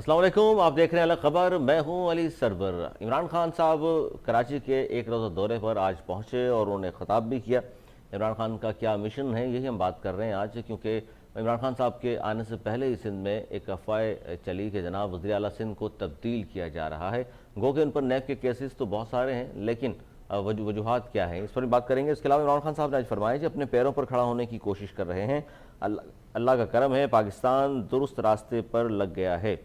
अस्सलाम वालेकुम, आप देख रहे हैं अलग खबर। मैं हूं अली सरवर। इमरान खान साहब कराची के एक रोज़ा दौरे पर आज पहुंचे और उन्होंने ख़िताब भी किया। इमरान खान का क्या मिशन है, यही हम बात कर रहे हैं आज, क्योंकि इमरान खान साहब के आने से पहले ही सिंध में एक अफवाह चली कि जनाब वज़ीर आला सिंध को तब्दील किया जा रहा है। गो कि उन पर नैब के केसेस तो बहुत सारे हैं, लेकिन वजूहात क्या हैं, इस पर भी बात करेंगे। इसके अलावा इमरान खान साहब ने आज फरमाया कि अपने पैरों पर खड़ा होने की कोशिश कर रहे हैं। अल्लाह का करम है, पाकिस्तान दुरुस्त रास्ते पर लग गया है।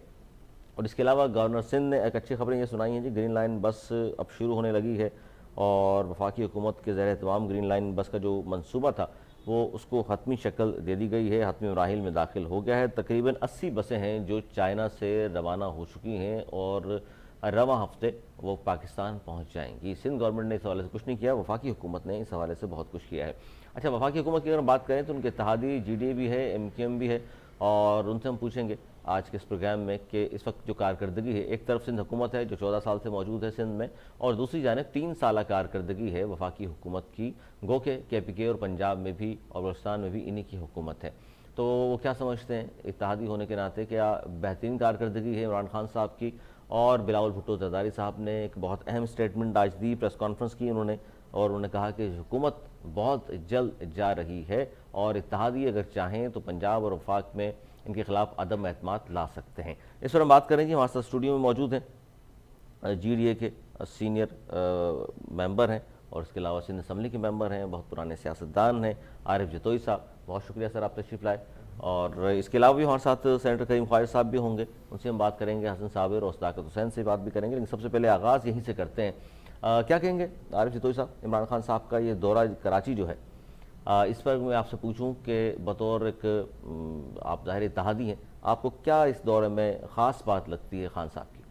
और इसके अलावा गवर्नर सिंध ने एक अच्छी खबरें ये सुनाई हैं जी, ग्रीन लाइन बस अब शुरू होने लगी है और वफाकी हुकूमत के ज़रिए तमाम ग्रीन लाइन बस का जो मंसूबा था वो उसको हतमी शक्ल दे दी गई है, हतमी मराहिल में दाखिल हो गया है। तकरीबन 80 बसें हैं जो चाइना से रवाना हो चुकी हैं और रवां हफ्ते वो पाकिस्तान पहुँच जाएंगी। सिंध गवर्नमेंट ने इस हवाले से कुछ नहीं किया, वफाकी हुकूमत ने इस हवाले से बहुत कुछ किया है। अच्छा, वफाकी हुकूमत की अगर बात करें तो उनके इत्तेहादी GDA भी है, MQM भी है, और उनसे हम पूछेंगे आज के इस प्रोग्राम में कि इस वक्त जो कारकर्दगी है, एक तरफ सिंध हुकूमत है जो 14 साल से मौजूद है सिंध में, और दूसरी जानिब 3 साल कारकर्दगी है वफाकी हुकूमत की। गो के KPK और पंजाब में भी और बलूचिस्तान में भी इन्हीं की हुकूमत है। तो वो क्या समझते हैं इत्तेहादी होने के नाते, क्या बेहतरीन कारकर्दगी है इमरान खान साहब की? और बिलावल भुट्टो जरदारी साहब ने एक बहुत अहम स्टेटमेंट आज दी, प्रेस कॉन्फ्रेंस की उन्होंने, और उन्होंने कहा कि हुकूमत बहुत जल्द जा रही है और इत्तेहादी अगर चाहें तो पंजाब और वफाक में इनके खिलाफ अदम एतमाद ला सकते हैं। इस पर हम बात करेंगे। हमारे साथ स्टूडियो में मौजूद हैं GDA के सीनियर मेंबर हैं और इसके अलावा सिंध असम्बली के मेंबर हैं, बहुत पुराने सियासतदान हैं, आरिफ जतोई साहब। बहुत शुक्रिया सर, आप तशरीफ़ लाए। और इसके अलावा भी हमारे साथ सेनेटर करीम ख्वाजा साहब भी होंगे, उनसे हम बात करेंगे। हसन साबिर और सदाकत हुसैन से बात भी करेंगे, लेकिन सबसे पहले आगाज़ यहीं से करते हैं। क्या कहेंगे आरिफ जतोई साहब, इमरान खान साहब का ये दौरा कराची जो है, इस पर मैं आपसे पूछूं कि बतौर एक आप ज़ाहिर इत्तेहादी हैं, आपको क्या इस दौरे में ख़ास बात लगती है खान साहब की?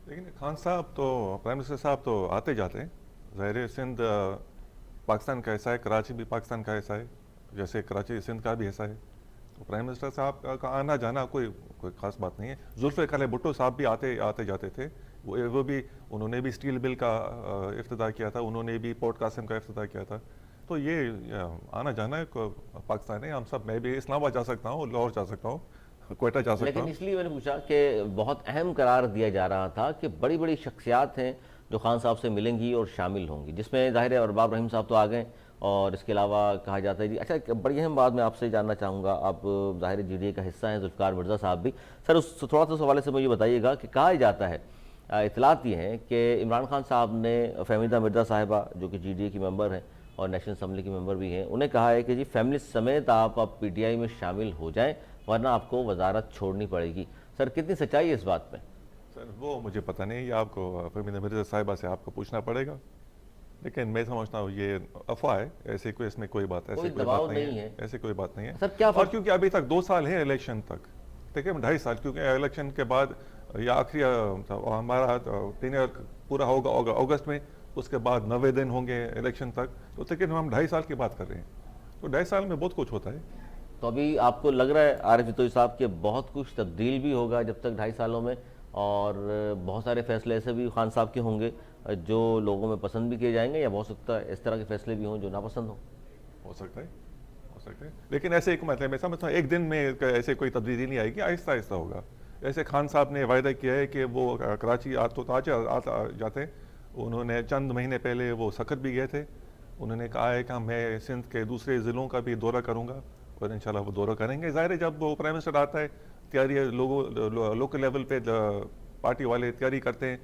लेकिन खान साहब तो, प्राइम मिनिस्टर साहब तो आते जाते हैं। ज़ाहिर सिंध पाकिस्तान का हिस्सा है, कराची भी पाकिस्तान का हिस्सा है, जैसे कराची सिंध का भी हिस्सा है। तो प्राइम मिनिस्टर साहब का आना जाना कोई ख़ास बात नहीं है। जुल्फ़िकार भुट्टो साहब भी आते जाते थे, वो भी, उन्होंने भी स्टील बिल का इफ्तिताह किया था, उन्होंने भी पोर्ट कासिम का इफ्तिताह किया था। तो ये आना जाना है पाकिस्तान है, हम सब, मैं भी इस्लामाबाद जा सकता हूँ, लाहौर जा सकता हूँ, क्वेटा जा सकता हूँ। लेकिन इसलिए मैंने पूछा कि बहुत अहम करार दिया जा रहा था कि बड़ी बड़ी शख्सियात हैं जो खान साहब से मिलेंगी और शामिल होंगी, जिसमें ज़ाहिर है अरबाब रहीम साहब तो आ गए, और इसके अलावा कहा जाता है जी, अच्छा बड़ी अहम बात मैं आपसे जानना चाहूँगा, आप ज़ाहिर GDA का हिस्सा हैं, जुल्फ़िकार मिर्ज़ा साहब भी। सर उस थोड़ा सा उस हवाले से मुझे बताइएगा कि कहा जाता है, इतलात ये हैं कि इमरान खान साहब ने फहमीदा मिर्ज़ा साहिबा जो कि GDA की मेंबर हैं और नेशनल असम्बली की मेंबर भी हैं, उन्हें कहा है कि जी फैमिली समेत आप PTI में शामिल हो जाएं, वरना आपको वजारत छोड़नी पड़ेगी। सर कितनी सच्चाई है इस बात में? सर वो मुझे पता नहीं, ये आपको फहमीदा मिर्ज़ा साहिबा से आपको पूछना पड़ेगा, लेकिन मैं समझता हूँ ये अफवाह है, ऐसे कोई इसमें कोई बात, ऐसे कोई बात नहीं है, ऐसे कोई बात नहीं है सर। क्या और क्योंकि अभी तक 2 साल है इलेक्शन तक, देखिए 2.5 साल, क्योंकि इलेक्शन के बाद या आखिरी हमारा टेन्योर पूरा होगा अगस्त में, उसके बाद 90 दिन होंगे इलेक्शन तक, तो लेकिन हम 2.5 साल की बात कर रहे हैं, तो 2.5 साल में बहुत कुछ होता है। तो अभी आपको लग रहा है आरिफ जतोई साहब के बहुत कुछ तब्दील भी होगा जब तक 2.5 सालों में, और बहुत सारे फैसले ऐसे भी खान साहब के होंगे जो लोगों में पसंद भी किए जाएंगे, या हो सकता है इस तरह के फैसले भी हों जो नापसंद हो सकता है, लेकिन ऐसे एक मतलब मैं समझता हूँ एक दिन में ऐसे कोई तब्दीली नहीं आएगी, आहिस्ता आहिस्ता होगा। ऐसे खान साहब ने वायदा किया है कि वो कराची आज जाते हैं, उन्होंने चंद महीने पहले वो सखत भी गए थे, उन्होंने कहा है कि मैं सिंध के दूसरे ज़िलों का भी दौरा करूँगा और इंशाल्लाह वो दौरा करेंगे। ज़ाहिर है जब वो प्राइम मिनिस्टर आता है, तैयारी लोकल लेवल पे पार्टी वाले तैयारी करते हैं,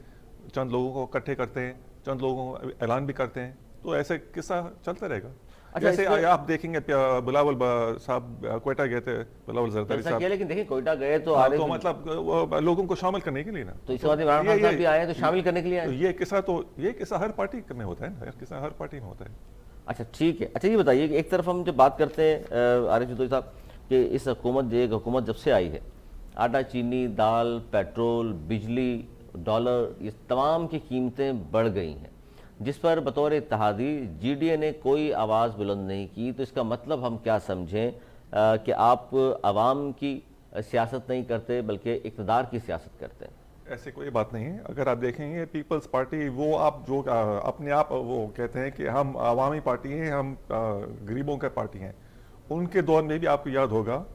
चंद लोगों को इकट्ठे करते हैं, चंद लोगों को ऐलान भी करते हैं, तो ऐसे किस्सा चलता रहेगा। अच्छा, जैसे आप देखेंगे बिलावल साहब क्वेटा गए थे, बिलावल जरदारी साहब, लेकिन देखिए क्वेटा गए तो तो मतलब लोगों को शामिल करने के लिए ना, तो इस बाद इमरान खान साहब भी आए तो शामिल करने के लिए आए। ये किस्सा हर पार्टी में होता है ना, हर किस्सा हर पार्टी में होता है। अच्छा ठीक है। अच्छा ये बताइए कि एक तरफ हम जब बात करते हैं आरिफ जतोई साहब कि इस हुकूमत जब से आई है, आटा, चीनी, दाल, पेट्रोल, बिजली, डॉलर, ये तमाम की कीमतें बढ़ गई हैं, जिस पर बतौर इत्तेहादी GDA ने कोई आवाज़ बुलंद नहीं की। तो इसका मतलब हम क्या समझें कि आप आवाम की सियासत नहीं करते बल्कि इक़्तिदार की सियासत करते हैं? ऐसे कोई बात नहीं है। अगर आप देखेंगे पीपल्स पार्टी, वो आप जो अपने आप वो कहते हैं कि हम आवामी पार्टी हैं, हम गरीबों के पार्टी हैं, उनके दौर में भी आपको याद होगा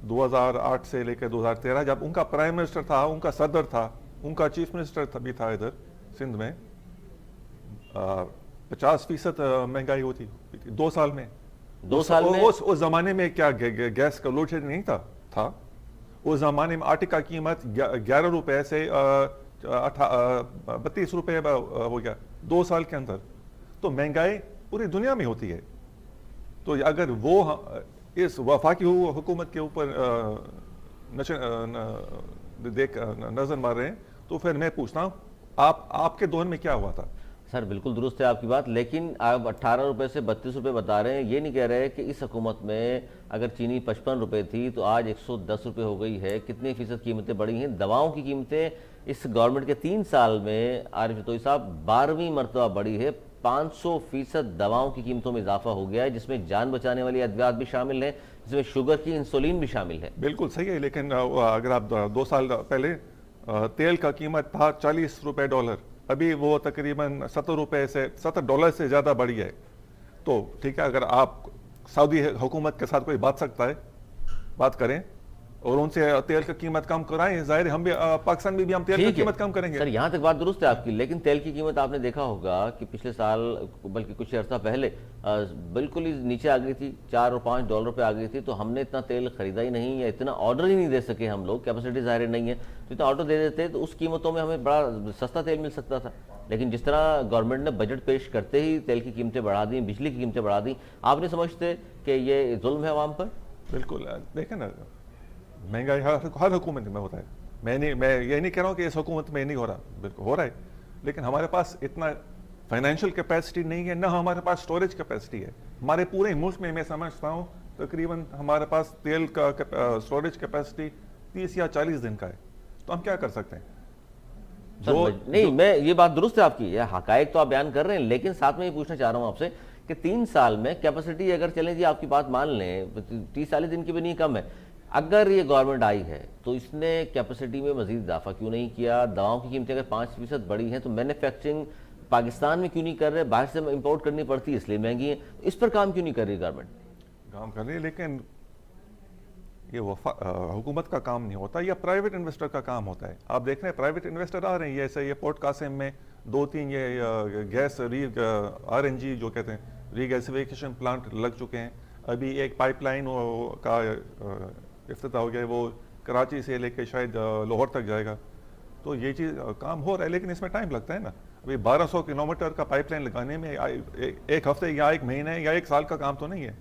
2008 से लेकर 2013 जब उनका प्राइम मिनिस्टर था, उनका सदर था, उनका चीफ मिनिस्टर भी था इधर सिंध में, 50% महंगाई होती 2 साल में। 2 साल में उस जमाने में क्या गैस का लोड शेडिंग नहीं था। उस जमाने में आटे का कीमत 11 रुपए से 32 रुपए हो गया 2 साल के अंदर। तो महंगाई पूरी दुनिया में होती है। तो अगर वो इस वफाकी हुकूमत के ऊपर नजर मार रहे हैं, तो फिर मैं पूछता हूँ आपके दौर में क्या हुआ था? सर बिल्कुल दुरुस्त है आपकी बात, लेकिन आप 18 रुपए से 32 रुपए बता रहे हैं। ये नहीं कह रहे कि इस हुकूमत में अगर चीनी 55 रुपए थी तो आज 110 रुपए हो गई है। कितने फीसद कीमतें बढ़ी हैं? दवाओं की कीमतें इस गवर्नमेंट के 3 साल में आरिफ जतोई साहब 12वीं मरतबा बढ़ी है। 500% दवाओं की कीमतों में इजाफा हो गया है, जिसमें जान बचाने वाली अद्वियात भी शामिल है, जिसमें शुगर की इंसुलिन भी शामिल है। बिल्कुल सही है, लेकिन अगर आप 2 साल पहले तेल का कीमत था 40 रुपए डॉलर, अभी वो तकरीबन 70 रुपए से $70 से ज़्यादा बढ़ी है। तो ठीक है, अगर आप सऊदी हुकूमत के साथ कोई बात करें और उनसे तेल की कीमत कम कराएं, जाहिर हम भी पाकिस्तान में भी हम तेल की कीमत कम करेंगे। सर यहाँ तक बात दुरुस्त है आपकी, लेकिन तेल की कीमत आपने देखा होगा कि पिछले साल बल्कि कुछ अर्सा पहले बिल्कुल ही नीचे आ गई थी, $4 और $5 पे आ गई थी। तो हमने इतना तेल खरीदा ही नहीं, या इतना ऑर्डर ही नहीं दे सके हम लोग, कैपेसिटी जाहिर नहीं है। तो इतना ऑर्डर दे देते तो उस कीमतों में हमें बड़ा सस्ता तेल मिल सकता था। लेकिन जिस तरह गवर्नमेंट ने बजट पेश करते ही तेल की कीमतें बढ़ा दी, बिजली की कीमतें बढ़ा दी, आप नहीं समझते कि ये जुल्म है आवाम पर? बिल्कुल, देखें ना, महंगाई हर हुकूमत में होता है। मैं ये नहीं कह रहा हूँ कि इस हुकूमत में नहीं हो रहा, बिल्कुल हो रहा है, लेकिन हमारे पास इतना फाइनेंशियल कैपेसिटी नहीं है, ना हमारे पास स्टोरेज कैपेसिटी है। हमारे पूरे मुल्क में मैं समझता हूँ तकरीबन हमारे पास तेल का स्टोरेज कैपेसिटी 30 या 40 दिन का है। तो हम क्या कर सकते हैं? नहीं, मैं ये बात दुरुस्त है आपकी, ये हकायक तो आप बयान कर रहे हैं, लेकिन साथ में ये पूछना चाह रहा हूँ आपसे कि 3 साल में कैपेसिटी, अगर चलें जी आपकी बात मान लें 30-40 दिन की भी नहीं कम है, अगर ये गवर्नमेंट आई है तो इसने कैपेसिटी में मजीद इजाफा क्यों नहीं किया? दवाओं की कीमतें अगर 5% बढ़ी हैं तो मैन्युफैक्चरिंग पाकिस्तान में क्यों नहीं कर रहे? बाहर से इंपोर्ट करनी पड़ती है इसलिए महंगी है। इस पर काम क्यों नहीं कर रही गवर्नमेंट? काम कर रही है, लेकिन ये हुकूमत का काम नहीं होता, या प्राइवेट इन्वेस्टर का काम होता है। आप देख रहे हैं प्राइवेट इन्वेस्टर आ रहे हैं, जैसे ये पोर्ट कासिम में 2-3 ये गैस RNG जो कहते हैं रीगैसिफिकेशन प्लांट लग चुके हैं। अभी एक पाइपलाइन का इफ्तिताह हो गया, वो कराची से लेके शायद लाहौर तक जाएगा। तो ये चीज़ काम हो रहा है, लेकिन इसमें टाइम लगता है ना। अभी 1200 किलोमीटर का पाइपलाइन लगाने में एक हफ्ते या 1 महीने या 1 साल का काम तो नहीं है,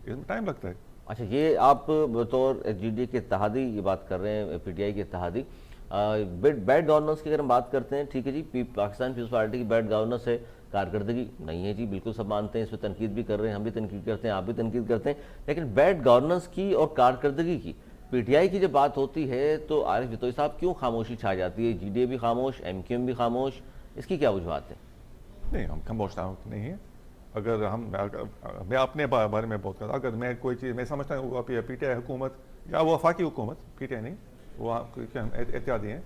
इसमें टाइम लगता है। अच्छा, ये आप बतौर GDA के इत्तेहादी ये बात कर रहे हैं, PTI के इत्तेहादी, बैड गवर्नेंस की अगर हम बात करते हैं, ठीक है जी, पाकिस्तान पीपल्स पार्टी की बैड गवर्नेंस है, कारकर्दगी नहीं है जी, बिल्कुल सब मानते हैं, इस पर तनकीद भी कर रहे हैं, हम भी तनकीद करते हैं, आप भी तनकीद करते हैं। लेकिन बैड गवर्नेंस की और कारकर्दगी की PTI की जब बात होती है तो आरिफ जतोई साहब क्यों खामोशी छा जाती है? GDA भी खामोश, MQM भी खामोश, इसकी क्या वजूहत है? नहीं, हम खामोश नहीं है। अगर मैं अपने बारे में बात करता, अगर मैं कोई चीज़ मैं समझता हूँ PTI हुकूमत या वो वफाकी हुकूमत, PTI नहीं, वो एहतियाती हैं,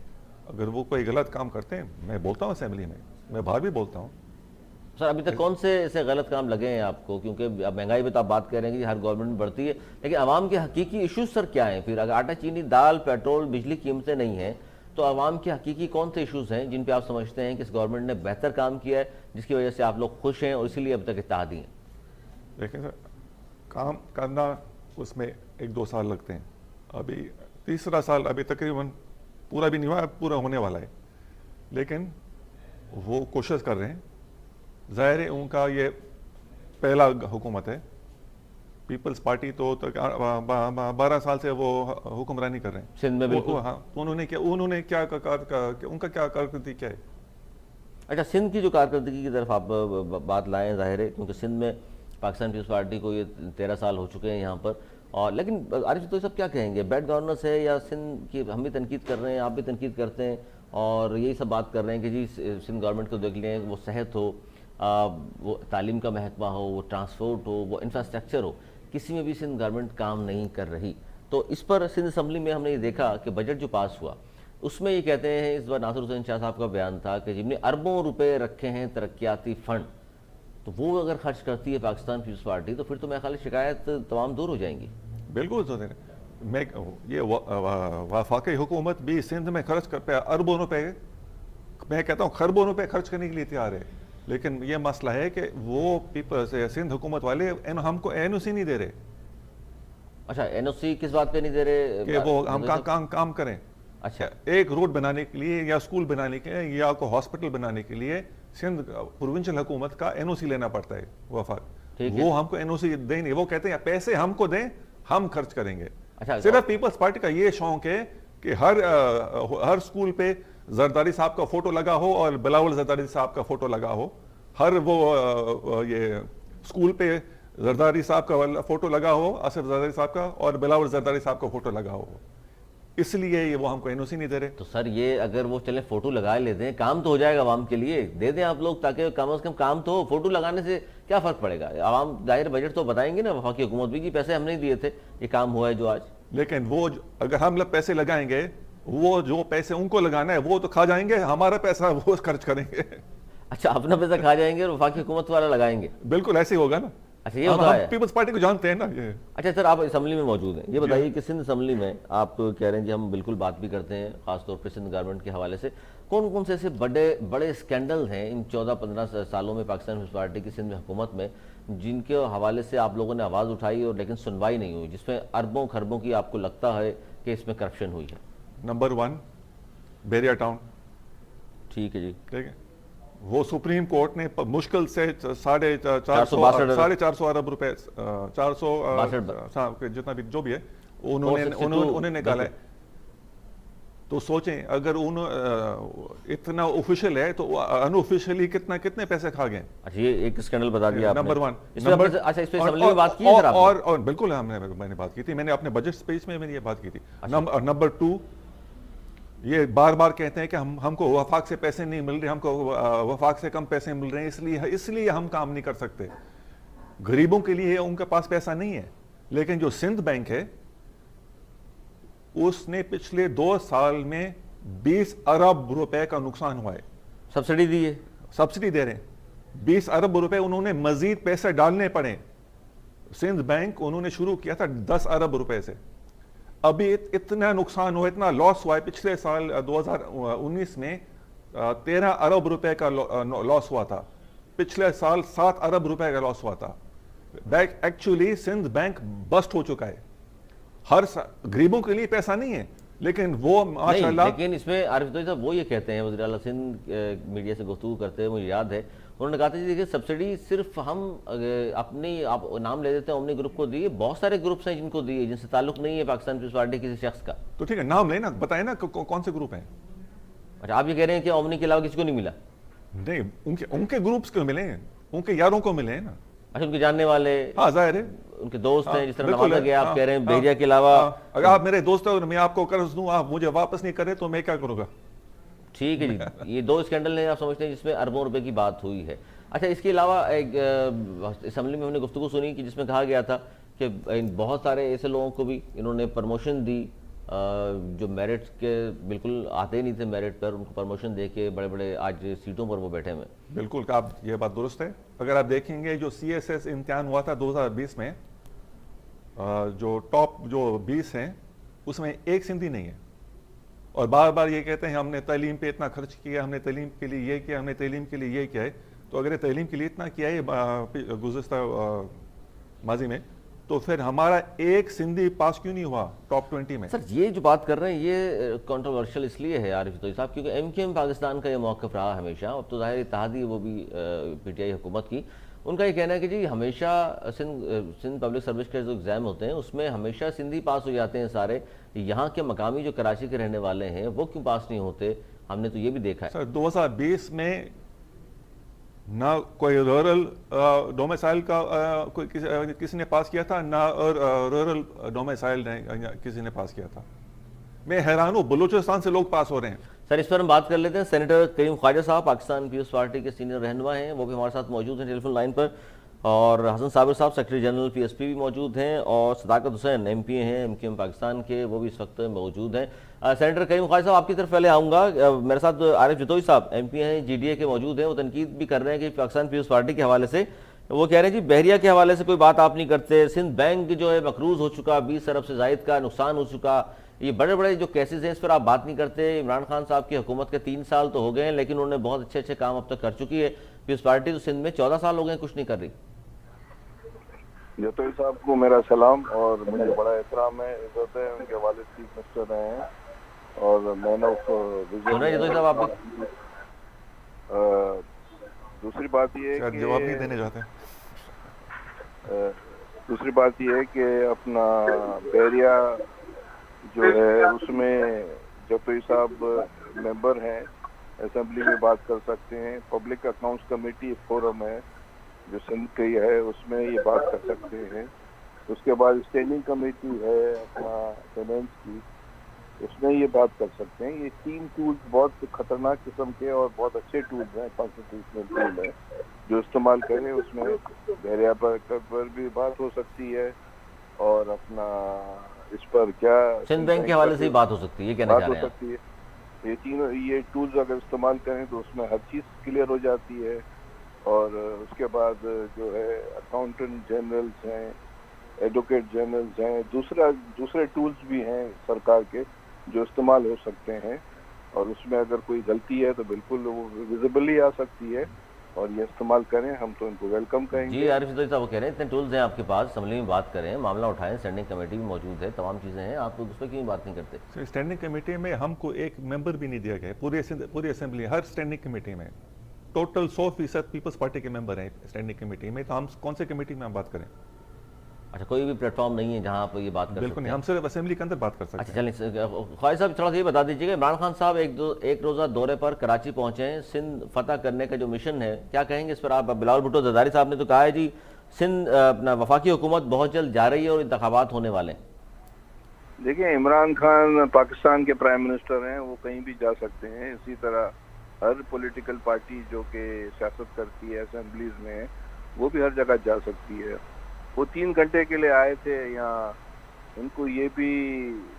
अगर वो कोई गलत काम करते हैं मैं बोलता हूँ असेंबली में, मैं बाहर भी बोलता हूँ। सर अभी तक कौन से ऐसे गलत काम लगे हैं आपको? क्योंकि अब महंगाई पे तो आप बात कर रहे हैं कि हर गवर्नमेंट में बढ़ती है, लेकिन आवाम के हकीकी इशूज सर क्या हैं? फिर अगर आटा, चीनी, दाल, पेट्रोल, बिजली कीमतें नहीं हैं तो आवाम के हकीकी कौन से इशूज हैं जिन पे आप समझते हैं कि इस गवर्नमेंट ने बेहतर काम किया है, जिसकी वजह से आप लोग खुश हैं और इसीलिए अब तक इत्तेहादी हैं? लेकिन सर, काम करना उसमें 1-2 साल लगते हैं। अभी तीसरा साल अभी तकरीबन पूरा भी नहीं हुआ, पूरा होने वाला है, लेकिन वो कोशिश कर रहे हैं। ज़ाहिर है उनका ये पहला हुकूमत है, पीपल्स पार्टी तो 12 साल से वो हुक्मरानी कर रहे हैं सिंध में। बिल्कुल हाँ, तो उन्होंने क्या उनका क्या कारकर्दगी क्या है? अच्छा, सिंध की जो कारकर्दगी की तरफ आप बात लाएं, जाहिर है क्योंकि सिंध में पाकिस्तान पीपल्स पार्टी को ये 13 साल हो चुके हैं यहाँ पर, और लेकिन आरिफ तो सब क्या कहेंगे, बैड गवर्नेंस है या सिंध की हम भी तनकीद कर रहे हैं, आप भी तनकीद करते हैं और यही सब बात कर रहे हैं कि जी सिंध गवर्नमेंट को देख लें, वो सेहत हो, वो तालीम का महकमा हो, वो ट्रांसपोर्ट हो, वो इंफ्रास्ट्रक्चर हो, किसी में भी सिंध गवर्नमेंट काम नहीं कर रही। तो इस पर सिंध असम्बली में हमने ये देखा कि बजट जो पास हुआ उसमें ये कहते हैं, इस बार नासिर हुसैन शाह साहब का बयान था कि जिनने अरबों रुपए रखे हैं तरक्याती फ़ंड, तो वो अगर खर्च करती है पाकिस्तान पीपल्स पार्टी तो फिर तो मेरे ख्याल शिकायत तमाम दूर हो जाएंगी। बिल्कुल, तो मैं ये वफाकी हुकूमत भी सिंध में खर्च कर पे अरबों रुपए, मैं कहता हूँ खरबों रुपए खर्च करने के लिए तैयार है, लेकिन ये मसला है कि वो पीपल सिंध हुकूमत वाले हमको एनओसी नहीं दे रहे अच्छा, एनओसी किस बात पे नहीं दे रहे कि वो हम काम करें। अच्छा, एक रोड बनाने के लिए या स्कूल बनाने के लिए या कोई हॉस्पिटल बनाने के लिए सिंध प्रोविंशियल हुकूमत का एनओसी लेना पड़ता है वफाक, ठीक है। वो हमको एनओसी देंगे, वो कहते हैं पैसे हमको दें, हम खर्च करेंगे। अच्छा, सिर्फ पीपल्स पार्टी का ये शौक है कि हर स्कूल पे जरदारी साहब का फोटो लगा हो और बिलावल जरदारी साहब का फोटो लगा हो, हर वो ये स्कूल पे जरदारी साहब का फोटो लगा हो, असफ जरदारी साहब का, और बिलावल जरदारी साहब का फोटो लगा हो, इसलिए ये वो हमको एनओसी नहीं दे रहे। तो सर ये अगर वो चले फोटो लगा लेते हैं, काम तो हो जाएगा आवाम के लिए, दे दें आप लोग, ताकि कम से कम काम तो हो। फोटो लगाने से क्या फर्क पड़ेगा? आवाम जाहिर बजट तो बताएंगे ना वफाकी हुकूमत भी कि पैसे हमने दिए थे, ये काम हुआ है जो आज। लेकिन वो अगर हम लोग पैसे लगाएंगे, वो जो पैसे उनको लगाना है वो तो खा जाएंगे, हमारा पैसा वो खर्च करेंगे। अच्छा, अपना पैसा खा जाएंगे और वफाकी हुकूमत वाला लगाएंगे। बिल्कुल ऐसे ही होगा ना। अच्छा, ये होता है। पीपल्स पार्टी को जानते हैं ना ये। अच्छा सर, आप असेंबली में मौजूद हैं, ये बताइए कि सिंध असेंबली में आप कह रहे हैं कि हम बिल्कुल बात भी करते हैं खासतौर पर सिंध गवर्नमेंट के हवाले से, कौन कौन से ऐसे बड़े बड़े स्कैंडल हैं इन 14-15 सालों में पाकिस्तान पीपल्स पार्टी की सिंध हुकूमत में, जिनके हवाले से आप लोगों ने आवाज़ उठाई और लेकिन सुनवाई नहीं हुई, जिसमें अरबों खरबों की आपको लगता है कि इसमें करप्शन हुई है? नंबर 1 बेरिया टाउन, ठीक है जी, ठीक है, वो सुप्रीम कोर्ट ने मुश्किल से 450 अरब रुपए, 400 जितना भी जो भी है उन्होंने निकाला है। तो सोचें अगर इतना ऑफिशियल है तो अनऑफिशियली कितने पैसे खा गए। अच्छा, ये एक स्कैंडल बता दिया आपने। नंबर 1। अच्छा, इस पे असेंबली में बात की है सर आपने? और बिल्कुल मैंने बात की थी, मैंने अपने बजट स्पीच में मैंने ये बात की थी। नंबर 2, ये बार बार कहते हैं कि हमको वफाक से पैसे नहीं मिल रहे, हमको वफाक से कम पैसे मिल रहे हैं, इसलिए हम काम नहीं कर सकते। गरीबों के लिए उनके पास पैसा नहीं है, लेकिन जो सिंध बैंक है उसने पिछले 2 साल में 20 अरब रुपए का नुकसान हुआ है। सब्सिडी दी है, सब्सिडी दे रहे हैं, 20 अरब रुपए उन्होंने मजीद पैसे डालने पड़े। सिंध बैंक उन्होंने शुरू किया था 10 अरब रुपए से, अभी इतना नुकसान हुआ, इतना लॉस हुआ है। पिछले साल 2019 में 13 अरब रुपए का लॉस हुआ था, पिछले साल 7 अरब रुपए का लॉस हुआ था। एक्चुअली सिंध बैंक बस्ट हो चुका है, गरीबों के लिए पैसा नहीं है, लेकिन वो माशाल्लाह। लेकिन इसमें आरिफ साहब वो ये कहते हैं, वज़ीर आला सिंध मीडिया से गुफ्तगू करते हैं, मुझे याद है उन्होंने कहा था जी देखिए सब्सिडी सिर्फ हम अपनी आप नाम ले देते हैं ओमनी ग्रुप को दी है, बहुत सारे ग्रुप्स हैं जिनको दी है जिनसे ताल्लुक नहीं है पाकिस्तान पीपल्स पार्टी किसी शख्स का। तो ठीक है, नाम लेना, बताए ना कौन से ग्रुप हैं। अच्छा, आप ये कह रहे हैं कि ओमनी के अलावा किसी को नहीं मिला? नहीं, उनके ग्रुप्स को मिले हैं, उनके यारों को मिले हैं ना। अच्छा, उनके जानने वाले, हाँ जाहिर है उनके दोस्त हैं, जिस तरह नवाजा गया आप कह रहे हैं, भेजिया के अलावा। अगर आप मेरे दोस्त हो और मैं आपको कर्ज दूं, आप मुझे वापस नहीं करें तो मैं क्या करूंगा। ठीक है जी, ये 2 स्कैंडल हैं आप समझते हैं जिसमें अरबों रुपए की बात हुई है। अच्छा, इसके अलावा एक असेंबली में हमने गुफ्तगू सुनी कि जिसमें कहा गया था कि बहुत सारे ऐसे लोगों को भी इन्होंने प्रमोशन दी जो मेरिट के बिल्कुल आते नहीं थे, मेरिट पर उनको प्रमोशन दे के बड़े बड़े आज सीटों पर वो बैठे हुए। बिल्कुल, आप ये बात दुरुस्त है। अगर आप देखेंगे जो CSS इम्तिहान हुआ था 2020 में, जो टॉप जो 20 हैं उसमें एक सिंधी नहीं है, और बार बार ये कहते हैं हमने तालीम पे इतना खर्च किया, हमने तालीम के लिए ये किया, हमने तालीम के लिए ये किया है। तो अगर तालीम के लिए इतना किया है गुज़िश्ता माजी में, तो फिर हमारा एक सिंधी पास क्यों नहीं हुआ टॉप 20 में? सर ये जो बात कर रहे हैं ये कंट्रोवर्शियल इसलिए है आरिफ तोई साहब क्योंकि MQM पाकिस्तान का ये मौक़िफ़ रहा हमेशा, अब तो ज़ाहिर इत्तेहादी वो भी PTI हुकूमत की, उनका ये कहना है कि जी हमेशा सिंध पब्लिक सर्विस के जो एग्ज़ाम होते हैं उसमें हमेशा सिंधी पास हो जाते हैं सारे, यहाँ के मकामी जो कराची के रहने वाले हैं वो क्यों पास नहीं होते? हमने तो ये भी देखा है। सर 2020 में ना कोई रूरल डोमिसाइल का कोई किसी ने पास किया था, ना रूरल डोमिसाइल किसी ने पास किया था। मैं हैरान हूँ, बलूचिस्तान से लोग पास हो रहे हैं। सर इस पर हम बात कर लेते हैं। सेनेटर करीम ख्वाजा साहब पाकिस्तान पीपल्स पार्टी के सीनियर रहनुमा हैं, वो भी हमारे साथ मौजूद हैं टेलीफोन लाइन पर, और हसन साबिर साहब सेक्रेटरी जनरल PSP भी मौजूद हैं, और सदाकत हुसैन MP हैं MQM पाकिस्तान के, वो भी इस वक्त मौजूद हैं। सेनेटर करीम ख्वाजा साहब आपकी तरफ पहले आऊँगा, मेरे साथ आरिफ जतोई साहब MP हैं GDA के मौजूद हैं, वो तनकीद भी कर रहे हैं कि पाकिस्तान पीपल्स पार्टी के हवाले से وہ کہہ رہے ہیں جی بحریہ کے حوالے سے کوئی بات آپ نہیں کرتے، سندھ بینک جو ہے مقروض ہو چکا، 20 ارب سے زائد کا نقصان ہو چکا، یہ بڑے بڑے جو کیسز ہیں اس پر آپ بات نہیں کرتے۔ عمران خان صاحب کی حکومت کے 3 سال تو ہو گئے ہیں لیکن انہوں نے بہت اچھے اچھے کام اب تک کر چکی ہے، پیپلز پارٹی تو سندھ میں 14 سال ہو گئے ہیں کچھ نہیں کر رہی۔ جتوئی صاحب کو میرا سلام، اور مجھے بڑا احترام ہے، عزت ہے، ان کے والد چیف منسٹر رہے ہیں اور مین آف سن رہے ہیں جتوئی صاحب آپ بھی؟ دوسری بات یہ ہے شاید جواب نہیں دینے جاتے ہیں۔ دوسری بات یہ ہے کہ اپنا بحریہ جو ہے اس میں جتوئی صاحب ممبر ہیں، اسمبلی میں بات کر سکتے ہیں، پبلک اکاؤنٹس کمیٹی فورم ہے جو سندھ کی ہے اس میں یہ بات کر سکتے ہیں، اس کے بعد اسٹینڈنگ کمیٹی ہے اپنا فائنینس کی، اس میں یہ بات کر سکتے ہیں۔ یہ 3 ٹولز بہت خطرناک قسم کے اور بہت اچھے ٹولز ہیں، کانسٹیٹیوشنل ٹول ہیں جو استعمال کریں، اس میں بحریہ پر بھی بات ہو سکتی ہے اور اپنا اس پر کیا سندھ بینک کے حوالے سے ہی بات ہو سکتی ہے، یہ کہنا بات چاہ ہو رہے ہیں آپ؟ سکتی ہے۔ یہ تینوں یہ ٹولز اگر استعمال کریں تو اس میں ہر چیز کلیئر ہو جاتی ہے، اور اس کے بعد جو ہے اکاؤنٹنٹ جنرلز ہیں، ایڈوکیٹ جنرلز ہیں، دوسرے ٹولز بھی ہیں سرکار کے جو استعمال ہو سکتے ہیں، اور اس میں اگر کوئی غلطی ہے تو بالکل وہ ویزیبلی آ سکتی ہے، اور یہ استعمال کریں، ہم تو ان کو ویلکم کہیں جی گے۔ عارف جتوئی صاحب وہ کہہ رہے ہیں اتنے ٹولز ہیں آپ کے پاس، اسمبلی میں بات کریں، معاملہ اٹھائیں، اسٹینڈنگ کمیٹی بھی موجود ہے، تمام چیزیں ہیں، آپ اس پہ کیوں بات نہیں کرتے؟ اسٹینڈنگ کمیٹی میں ہم کو ایک ممبر بھی نہیں دیا گیا، پوری اسمبلی، ہر اسٹینڈنگ کمیٹی میں ٹوٹل 100% پیپلز پارٹی کے ممبر ہیں اسٹینڈنگ کمیٹی میں، تو ہم کون سے کمیٹی میں ہم بات کریں؟ اچھا کوئی بھی پلیٹ فارم نہیں ہے جہاں آپ یہ بات کر بالکل سکتے نہیں، ہیں؟ ہم صرف اسمبلی کے اندر بات کر سکتے اچھا ہیں۔ چلیں خواجہ صاحب تھوڑا سا یہ بتا دیجیے کہ عمران خان صاحب ایک روزہ دورے پر کراچی پہنچے ہیں، سندھ فتح کرنے کا جو مشن ہے، کیا کہیں گے اس پر آپ؟ بلاول بھٹو زرداری صاحب نے تو کہا ہے جی سندھ اپنا وفاقی حکومت بہت جلد جا رہی ہے اور انتخابات ہونے والے ہیں۔ دیکھیں، عمران خان پاکستان کے پرائم منسٹر ہیں، وہ کہیں بھی جا سکتے ہیں، اسی طرح ہر پولیٹیکل پارٹی جو کہ سیاست کرتی ہے اسمبلیز میں وہ بھی ہر جگہ جا سکتی ہے۔ وہ 3 گھنٹے کے لیے آئے تھے یہاں، ان کو یہ بھی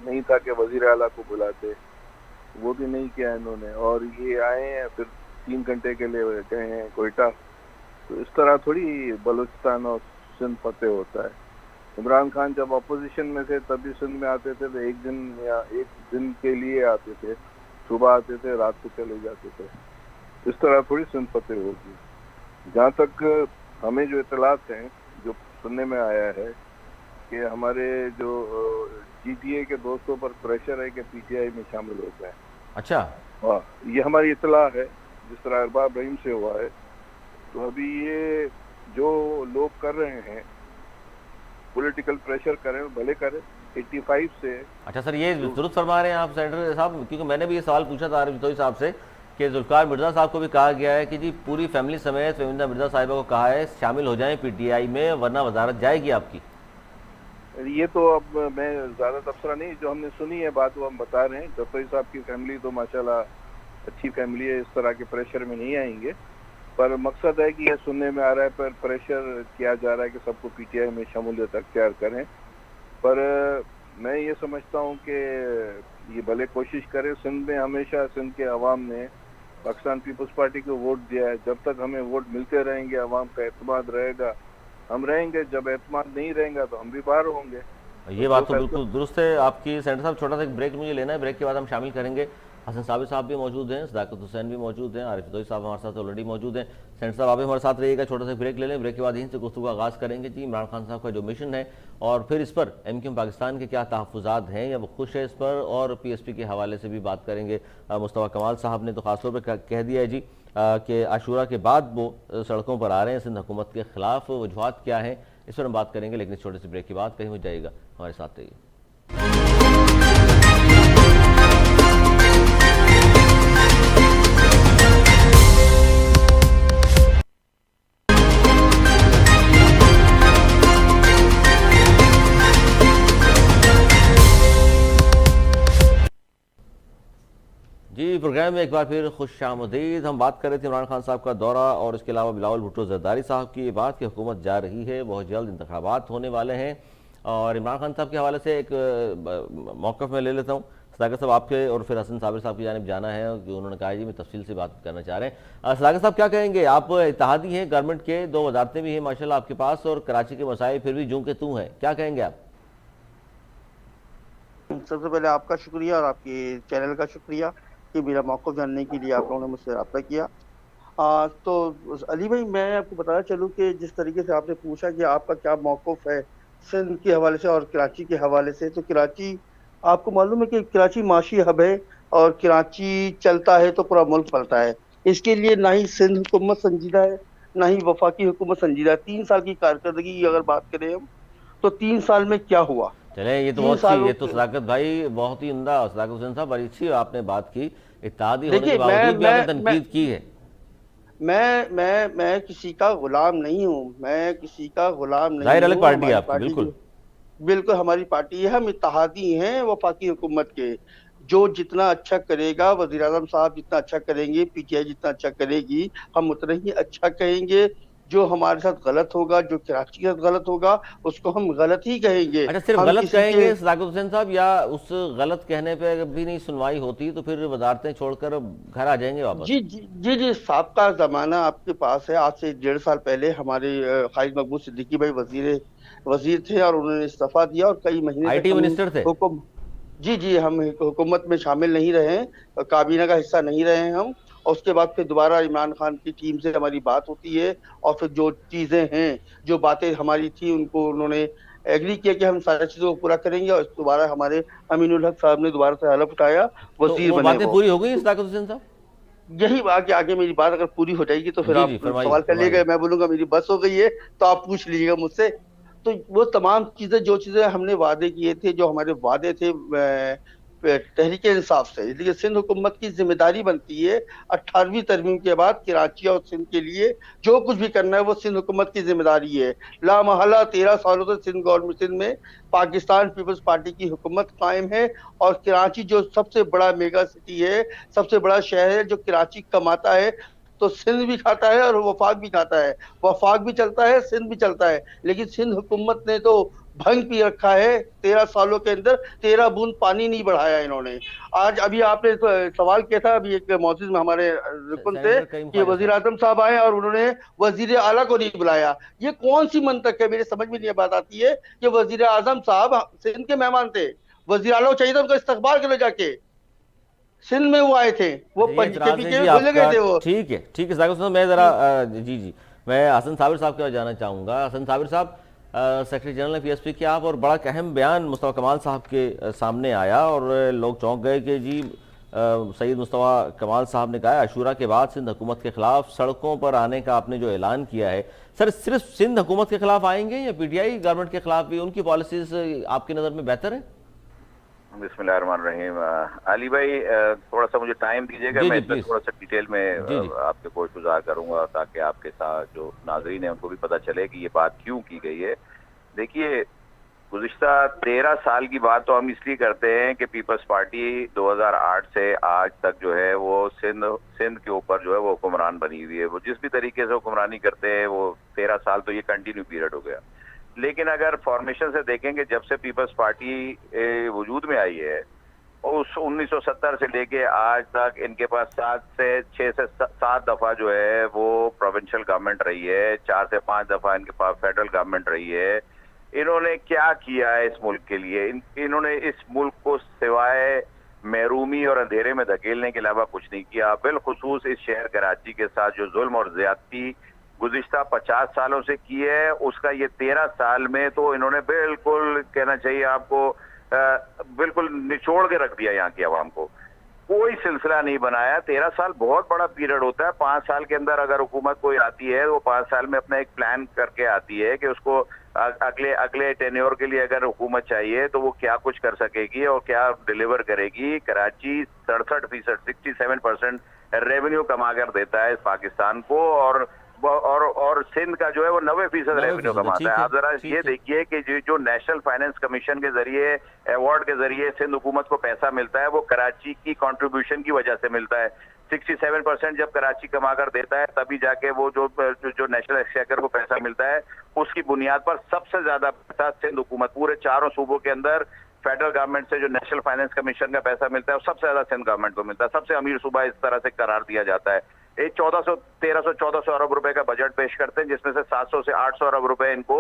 نہیں تھا کہ وزیر اعلیٰ کو بلاتے، وہ بھی نہیں کیا انہوں نے، اور یہ آئے ہیں پھر 3 گھنٹے کے لیے گئے ہیں کوئٹہ۔ تو اس طرح تھوڑی بلوچستان اور سندھ فتح ہوتا ہے۔ عمران خان جب اپوزیشن میں تھے تبھی سندھ میں آتے تھے تو ایک دن کے لیے آتے تھے، صبح آتے تھے، رات کو چلے جاتے تھے۔ اس طرح تھوڑی سندھ فتح ہوگی۔ جہاں تک ہمیں جو اطلاعات ہیں، جو سننے میں آیا ہے کہ ہمارے جو جی ٹی اے کے دوستوں پر پریشر ہے کہ پی ٹی آئی میں شامل ہو جائیں۔ اچھا ہاں، یہ ہماری اطلاع ہے، جس طرح ارباب رحیم سے ہوا ہے۔ تو ابھی یہ جو لوگ کر رہے ہیں پولیٹیکل پریشر کریں، بھلے کریں، 85 سے۔ اچھا سر، یہ درست فرما رہے ہیں آپ سینیٹر صاحب؟ کیونکہ میں نے بھی یہ سوال پوچھا تھا عارف جتوئی صاحب سے کہ ذوالفقار مرزا صاحب کو بھی کہا گیا ہے کہ جی پوری فیملی سمیت فہمیدہ مرزا صاحبہ کو کہا ہے شامل ہو جائیں پی ٹی آئی میں ورنہ وزارت جائے گی آپ کی۔ یہ تو اب میں زیادہ تبصرہ نہیں، جو ہم نے سنی ہے بات وہ ہم بتا رہے ہیں۔ جتوئی صاحب کی فیملی تو ماشاءاللہ اچھی فیملی ہے، اس طرح کے پریشر میں نہیں آئیں گے، پر مقصد ہے کہ یہ سننے میں آ رہا ہے پر پریشر کیا جا رہا ہے کہ سب کو پی ٹی آئی میں شمولیت اختیار کریں۔ پر میں یہ سمجھتا ہوں کہ یہ بھلے کوشش کرے۔ سندھ میں ہمیشہ سندھ کے عوام نے پاکستان پیپلز پارٹی کو ووٹ دیا ہے، جب تک ہمیں ووٹ ملتے رہیں گے، عوام کا اعتماد رہے گا، ہم رہیں گے۔ جب اعتماد نہیں رہیں گا تو ہم بھی باہر ہوں گے۔ یہ بات تو بالکل درست ہے آپ کی سینٹر صاحب۔ چھوٹا سا ایک بریک مجھے لینا ہے، بریک کے بعد ہم شامل کریں گے حسن ثابت صاحب بھی موجود ہیں، صداقت حسین بھی موجود ہیں، عارف جتوئی صاحب ہمارے ساتھ آلریڈی موجود ہیں۔ سینٹر صاحب آپ بھی ہمارے ساتھ رہیے گا، چھوٹا سا بریک لے لیں، بریک کے بعد یہیں سے گفتگو کا آغاز کریں گے جی عمران خان صاحب کا جو مشن ہے، اور پھر اس پر ایم کیو ایم پاکستان کے کیا تحفظات ہیں یا وہ خوش ہے اس پر، اور پی ایس پی کے حوالے سے بھی بات کریں گے۔ مصطفیٰ کمال صاحب نے تو خاص طور پہ کہہ دیا ہے جی کہ عاشورہ کے بعد وہ سڑکوں پر آ رہے ہیں سندھ حکومت کے خلاف، وجوہات کیا ہیں اس پر ہم بات کریں گے، لیکن اس چھوٹے سے بریک کے بعد کہیں مت جائے گا، ہمارے ساتھ رہیے۔ جی پروگرام میں ایک بار پھر خوش آمدید۔ ہم بات کر رہے تھے عمران خان صاحب کا دورہ اور اس کے علاوہ بلاول بھٹو زرداری صاحب کی یہ بات کہ حکومت جا رہی ہے، بہت جلد انتخابات ہونے والے ہیں، اور عمران خان صاحب کے حوالے سے ایک موقف میں لے لیتا ہوں۔ صداقت صاحب آپ کے اور پھر حسن صابر صاحب کی جانب جانا ہے کہ انہوں نے کہا جی میں تفصیل سے بات کرنا چاہ رہے ہیں. صداقت صاحب کیا کہیں گے؟ آپ اتحادی ہیں، گورنمنٹ کے 2 وزارتیں بھی ہیں ماشاءاللہ آپ کے پاس، اور کراچی کے مسائل پھر بھی جوں کہ توں ہیں، کیا کہیں گے آپ؟ سب سے پہلے آپ کا شکریہ اور آپ کے چینل کا شکریہ کہ میرا موقف جاننے کے لیے آپ لوگوں نے مجھ سے رابطہ کیا. تو علی بھائی، میں آپ کو بتانا چلوں کہ جس طریقے سے آپ نے پوچھا کہ آپ کا کیا موقف ہے سندھ کے حوالے سے اور کراچی کے حوالے سے، تو کراچی، آپ کو معلوم ہے کہ کراچی معاشی ہب ہے، اور کراچی چلتا ہے تو پورا ملک پلتا ہے. اس کے لیے نہ ہی سندھ حکومت سنجیدہ ہے، نہ ہی وفاقی حکومت سنجیدہ ہے. 3 سال کی کارکردگی کی اگر بات کریں ہم، تو 3 سال میں کیا ہوا؟ چلیں یہ تو 3 بہت اچھی، سالوں یہ تو صداقت بھائی بہت ہی عمدہ، صداقت حسین صاحب بڑی اچھی آپ نے بات کی. اتحادی ہونے دیکھیے، کے باوجود بھی آپ نے تنقید کی ہے. میں کسی کا غلام نہیں ہوں، میں کسی کا غلام ظاہر نہیں الگ ہوں. پارٹی ہے ہماری آپ کی، پارٹی بالکل. جو بالکل ہماری پارٹی ہے، ہم اتحادی ہیں وفاقی حکومت کے. جو جتنا اچھا کرے گا، وزیر اعظم صاحب جتنا اچھا کریں گے، پی ٹی آئی جتنا اچھا کرے گی، ہم اتنا ہی اچھا کہیں گے. جو ہمارے ساتھ غلط ہوگا، جو کراچی کے ساتھ غلط ہوگا، اس کو ہم غلط ہی کہیں گے. اچھا، صرف ہم غلط کسی کہیں کے گے صداقت حسین صاحب، یا اس غلط کہنے پہ بھی نہیں سنوائی ہوتی تو پھر وزارتیں چھوڑ کر گھر آ جائیں گے واپس؟ جی سابقہ زمانہ آپ کے پاس ہے. آج سے 1.5 سال پہلے ہمارے خالد مقبول صدیقی بھائی وزیر تھے، اور انہوں نے استعفیٰ دیا، اور کئی مہینے آئی تک ٹی ہم منسٹر تھے. حکم ہم حکومت میں شامل نہیں رہے، کابینہ کا حصہ نہیں رہے ہم. اور اس کے بعد پھر دوبارہ عمران خان کی ٹیم سے ہماری بات ہوتی ہے، اور پھر جو چیزیں ہیں، جو باتیں ہماری تھی، ان کو انہوں نے ایگری کیا کہ ہم ساری چیزوں کو پورا کریں گے. اور دوبارہ ہمارے امین الحق صاحب نے دوبارہ سے حلف اٹھایا، تو وزیر وہ بنے باتیں وہ. پوری ہو گئی صداقت حسین صاحب؟ یہی آگے میری بات اگر پوری ہو جائے گی تو پھر جی آپ جی فرمائیے سوال کر لیے فرمائیے. گا، میں بولوں گا میری بس ہو گئی ہے تو آپ پوچھ لیجیے گا مجھ سے. تو وہ تمام چیزیں، جو چیزیں ہم نے وعدے کیے تھے، جو ہمارے وعدے تھے تحریک انصاف سے، اس لیے سندھ حکومت کی ذمہ داری بنتی ہے 18ویں ترمیم کے بعد کراچی اور سندھ کے لیے جو کچھ بھی کرنا ہے وہ سندھ حکومت کی ذمہ داری ہے. لا محالہ 13 سالوں سے سندھ گورنمنٹ، سندھ میں پاکستان پیپلز پارٹی کی حکومت قائم ہے. اور کراچی جو سب سے بڑا میگا سٹی ہے، سب سے بڑا شہر ہے، جو کراچی کماتا ہے، تو سندھ بھی کھاتا ہے اور وفاق بھی کھاتا ہے. وفاق بھی چلتا ہے، سندھ بھی چلتا ہے. لیکن سندھ حکومت نے تو بھنگ پی رکھا ہے. 13 سالوں کے اندر 13 بوند پانی نہیں بڑھایا انہوں نے. آج ابھی آپ نے سوال کیا تھا، ابھی ایک معزز میں ہمارے رکن تھے سینیٹر کریم کہ خواجہ وزیر صاحب. اعظم صاحب آئے اور انہوں نے وزیر اعلیٰ کو نہیں بلایا. یہ کون سی منطق ہے؟ میرے سمجھ میں نہیں بات آتی ہے کہ وزیر اعظم صاحب سندھ کے مہمان تھے، وزیر اعلیٰ چاہیے تھا ان کا استقبال کرو جا کے. سندھ میں وہ آئے تھے، وہ اچھا، یہ کے اعتراض ہے پیچھے جی بھول آپ گئے کا. تھے وہ. ٹھیک ہے ٹھیک ہے صداقت حسین، میں ذرا جی میں حسن صابر صاحب کے پاس جانا چاہوں گا. حسن صابر صاحب، secretary general P S P کے آپ، اور بڑا اہم بیان مصطفیٰ کمال صاحب کے سامنے آیا اور لوگ چونک گئے کہ جی سید مصطفیٰ کمال صاحب نے کہا ہے عاشورہ کے بعد سندھ حکومت کے خلاف سڑکوں پر آنے کا آپ نے جو اعلان کیا ہے. سر صرف سندھ حکومت کے خلاف آئیں گے یا پی ٹی آئی گورنمنٹ کے خلاف بھی؟ ان کی پالیسیز آپ کی نظر میں بہتر ہیں؟ بسم اللہ الرحمن الرحیم. علی بھائی تھوڑا سا مجھے ٹائم دیجیے گا، جی میں جی اس میں پلیز. تھوڑا سا ڈیٹیل میں جی جی آپ کے گوشت گزار کروں گا تاکہ آپ کے ساتھ جو ناظرین ہیں ان کو بھی پتہ چلے کہ یہ بات کیوں کی گئی ہے. دیکھیے، گزشتہ 13 سال کی بات تو ہم اس لیے کرتے ہیں کہ پیپلز پارٹی 2008 سے آج تک جو ہے وہ سندھ کے اوپر جو ہے وہ حکمران بنی ہوئی ہے. وہ جس بھی طریقے سے حکمرانی کرتے ہیں وہ 13 سال تو یہ کنٹینیو پیریڈ ہو گیا. لیکن اگر فارمیشن سے دیکھیں کہ جب سے پیپلز پارٹی وجود میں آئی ہے، اس 1970 سے لے کے آج تک ان کے پاس 6 سے 7 دفعہ جو ہے وہ پروونشل گورنمنٹ رہی ہے، 4 سے 5 دفعہ ان کے پاس فیڈرل گورنمنٹ رہی ہے. انہوں نے کیا کیا ہے اس ملک کے لیے؟ انہوں نے اس ملک کو سوائے محرومی اور اندھیرے میں دھکیلنے کے علاوہ کچھ نہیں کیا. بالخصوص اس شہر کراچی کے ساتھ جو ظلم اور زیادتی گزشتہ 50 سالوں سے کی ہے، اس کا یہ 13 سال میں تو انہوں نے بالکل کہنا چاہیے آپ کو بالکل نچوڑ کے رکھ دیا. یہاں کی عوام کو کوئی سلسلہ نہیں بنایا. 13 سال بہت بڑا پیریڈ ہوتا ہے. 5 سال کے اندر اگر حکومت کوئی آتی ہے وہ 5 سال میں اپنا ایک پلان کر کے آتی ہے کہ اس کو اگلے ٹینیور کے لیے اگر حکومت چاہیے تو وہ کیا کچھ کر سکے گی اور کیا ڈیلیور کرے گی. کراچی 67% 67% ریونیو کما کر دیتا ہے پاکستان کو، اور سندھ کا جو ہے وہ 90% ریونیو کماتا ہے. آپ ذرا یہ دیکھیے کہ جو نیشنل فائنانس کمیشن کے ذریعے ایوارڈ کے ذریعے سندھ حکومت کو پیسہ ملتا ہے وہ کراچی کی کنٹریبیوشن کی وجہ سے ملتا ہے. 67% جب کراچی کما کر دیتا ہے تبھی جا کے وہ جو نیشنل ایکسچیکر کو پیسہ ملتا ہے، اس کی بنیاد پر سب سے زیادہ پیسہ سندھ حکومت پورے 4 صوبوں کے اندر फेडरल गवर्नमेंट से जो नेशनल फाइनेंस कमीशन का पैसा मिलता है वो सबसे ज्यादा सिंध गवर्नमेंट को मिलता है। सबसे अमीर सूबा इस तरह से करार दिया जाता है। ये 1300 अरब रुपए का बजट पेश करते हैं, जिसमें से 700 से 800 अरब रुपए इनको